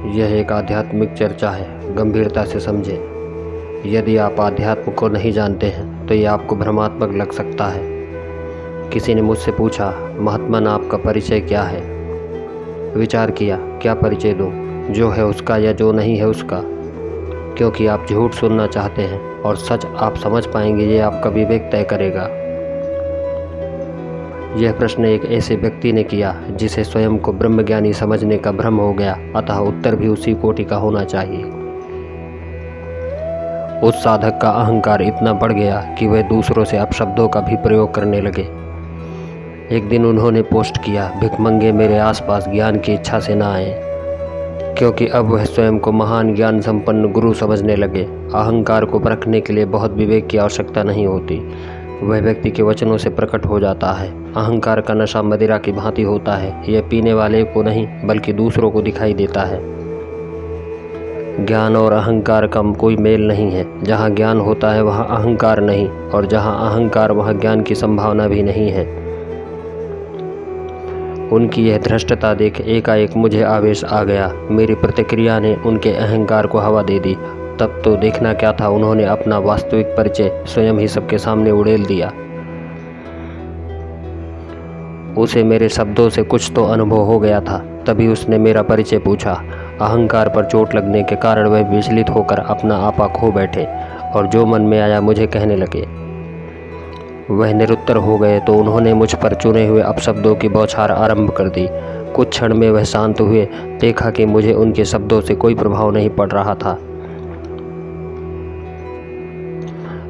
यह एक आध्यात्मिक चर्चा है, गंभीरता से समझें। यदि आप आध्यात्म को नहीं जानते हैं तो ये आपको भ्रमात्मक लग सकता है। किसी ने मुझसे पूछा, महात्मन आपका परिचय क्या है? विचार किया, क्या परिचय दूं, जो है उसका या जो नहीं है उसका? क्योंकि आप झूठ सुनना चाहते हैं और सच आप समझ पाएंगे, ये आपका विवेक तय करेगा। यह प्रश्न एक ऐसे व्यक्ति ने किया जिसे स्वयं को ब्रह्मज्ञानी समझने का भ्रम हो गया, अतः उत्तर भी उसी कोटि का होना चाहिए। उस साधक का अहंकार इतना बढ़ गया कि वह दूसरों से अपशब्दों का भी प्रयोग करने लगे। एक दिन उन्होंने पोस्ट किया, भिखमंगे मेरे आसपास ज्ञान की इच्छा से ना आए, क्योंकि अब वह स्वयं को महान ज्ञान संपन्न गुरु समझने लगे। अहंकार को परखने के लिए बहुत विवेक की आवश्यकता नहीं होती, वह व्यक्ति के वचनों से प्रकट हो जाता है। अहंकार का नशा मदिरा की भांति होता है, यह पीने वाले को नहीं बल्कि दूसरों को दिखाई देता है। ज्ञान और अहंकार का कोई मेल नहीं है। जहाँ ज्ञान होता है वहाँ अहंकार नहीं, और जहाँ अहंकार वहाँ ज्ञान की संभावना भी नहीं है। उनकी यह धृष्टता देख एकाएक मुझे आवेश आ गया। मेरी प्रतिक्रिया ने उनके अहंकार को हवा दे दी। तब तो देखना क्या था, उन्होंने अपना वास्तविक परिचय स्वयं ही सबके सामने उड़ेल दिया। उसे मेरे शब्दों से कुछ तो अनुभव हो गया था, तभी उसने मेरा परिचय पूछा। अहंकार पर चोट लगने के कारण वह विचलित होकर अपना आपा खो बैठे और जो मन में आया मुझे कहने लगे। वह निरुत्तर हो गए तो उन्होंने मुझ पर चुने हुए अपशब्दों की बौछार आरंभ कर दी। कुछ क्षण में वह शांत हुए। देखा कि मुझे उनके शब्दों से कोई प्रभाव नहीं पड़ रहा था।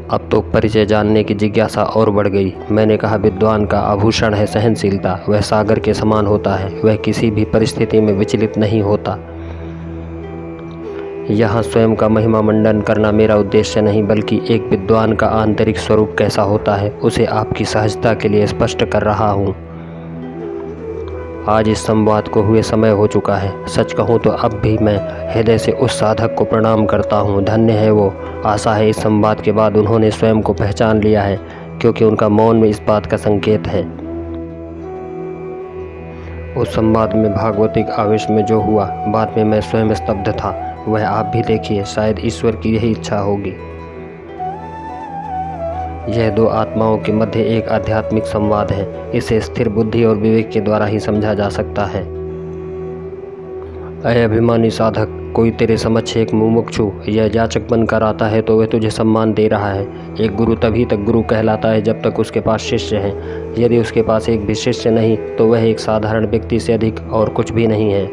अब तो परिचय जानने की जिज्ञासा और बढ़ गई। मैंने कहा, विद्वान का आभूषण है सहनशीलता। वह सागर के समान होता है, वह किसी भी परिस्थिति में विचलित नहीं होता। यहाँ स्वयं का महिमा मंडन करना मेरा उद्देश्य नहीं, बल्कि एक विद्वान का आंतरिक स्वरूप कैसा होता है उसे आपकी सहजता के लिए स्पष्ट कर रहा हूँ। आज इस संवाद को हुए समय हो चुका है। सच कहूँ तो अब भी मैं हृदय से उस साधक को प्रणाम करता हूँ। धन्य है वो। आशा है इस संवाद के बाद उन्होंने स्वयं को पहचान लिया है, क्योंकि उनका मौन में इस बात का संकेत है। उस संवाद में भागवतिक आवेश में जो हुआ, बाद में मैं स्वयं स्तब्ध था, वह आप भी देखिए। शायद ईश्वर की यही इच्छा होगी। यह दो आत्माओं के मध्य एक आध्यात्मिक संवाद है। इसे स्थिर बुद्धि और विवेक के द्वारा ही समझा जा सकता है। अय अभिमानी साधक, कोई तेरे समक्ष एक मुमुक्षु या याचक बनकर आता है तो वह तुझे सम्मान दे रहा है। एक गुरु तभी तक गुरु कहलाता है जब तक उसके पास शिष्य हैं। यदि उसके पास एक भी शिष्य नहीं तो वह एक साधारण व्यक्ति से अधिक और कुछ भी नहीं है।